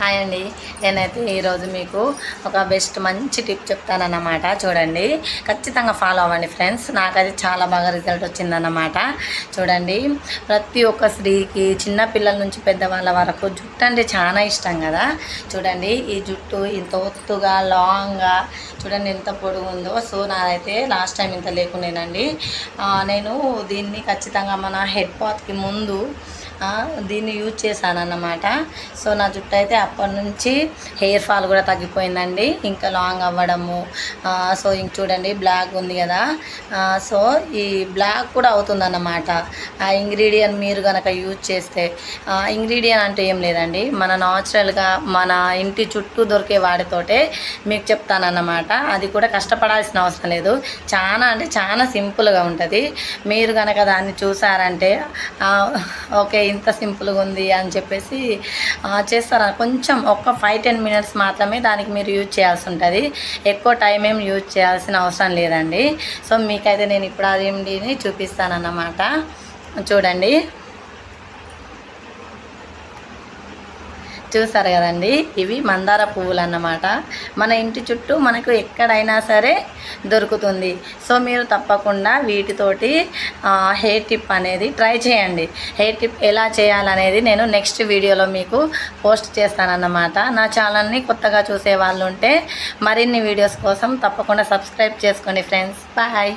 Hi అండి. నేనైతే ఈరోజు మీకు ఒక మంచి టిప్ చెప్తానన్నమాట. చూడండి, ఖచ్చితంగా ఫాలో అవ్వండి ఫ్రెండ్స్. నాకైతే చాలా బాగా రిజల్ట్ వచ్చిందన్నమాట. చూడండి, ప్రతి ఒక్క స్త్రీకి చిన్నపిల్లల నుంచి పెద్దవాళ్ళ వరకు జుట్టు అంటే చాలా ఇష్టం కదా. చూడండి, ఈ జుట్టు ఇంత ఒత్తుగా లాంగ్గా చూడండి ఎంత పొడుగు ఉందో. సో నాదైతే లాస్ట్ టైం ఇంత లేకుండేనండి. నేను దీన్ని ఖచ్చితంగా మన హెడ్ బాత్కి ముందు దీన్ని యూజ్ చేశానన్నమాట. సో నా జుట్టు అయితే అప్పటి నుంచి హెయిర్ ఫాల్ కూడా తగ్గిపోయిందండి, ఇంకా లాంగ్ అవ్వడము. సో ఇంక చూడండి బ్లాక్ ఉంది కదా, సో ఈ బ్లాక్ కూడా అవుతుందన్నమాట ఆ ఇంగ్రీడియంట్ మీరు కనుక యూజ్ చేస్తే. ఇంగ్రీడియంట్ అంటే ఏం లేదండి, మన నాచురల్గా మన ఇంటి చుట్టూ దొరికే వాటితోటే మీకు చెప్తానన్నమాట. అది కూడా కష్టపడాల్సిన అవసరం లేదు, చాలా అంటే చాలా సింపుల్గా ఉంటుంది. మీరు కనుక దాన్ని చూసారంటే ఓకే ఇంత సింపుల్గా ఉంది అని చెప్పేసి చేస్తారు. కొంచెం ఒక 5-10 మినిట్స్ మాత్రమే దానికి మీరు యూజ్ చేయాల్సి ఉంటుంది, ఎక్కువ టైం ఏం యూజ్ చేయాల్సిన అవసరం లేదండి. సో మీకైతే నేను ఇప్పుడు ఆ రెమెడీని చూపిస్తానన్నమాట. చూడండి, చూసారు కదండి, ఇవి మందార పువ్వులు అన్నమాట. మన ఇంటి చుట్టూ మనకు ఎక్కడైనా సరే దొరుకుతుంది. సో మీరు తప్పకుండా వీటితోటి హెయిర్ టిప్ అనేది ట్రై చేయండి. హెయిర్ టిప్ ఎలా చేయాలనేది నేను నెక్స్ట్ వీడియోలో మీకు పోస్ట్ చేస్తానన్నమాట. నా ఛానల్ని కొత్తగా చూసే వాళ్ళు ఉంటే మరిన్ని వీడియోస్ కోసం తప్పకుండా సబ్స్క్రైబ్ చేసుకోండి ఫ్రెండ్స్. బాయ్.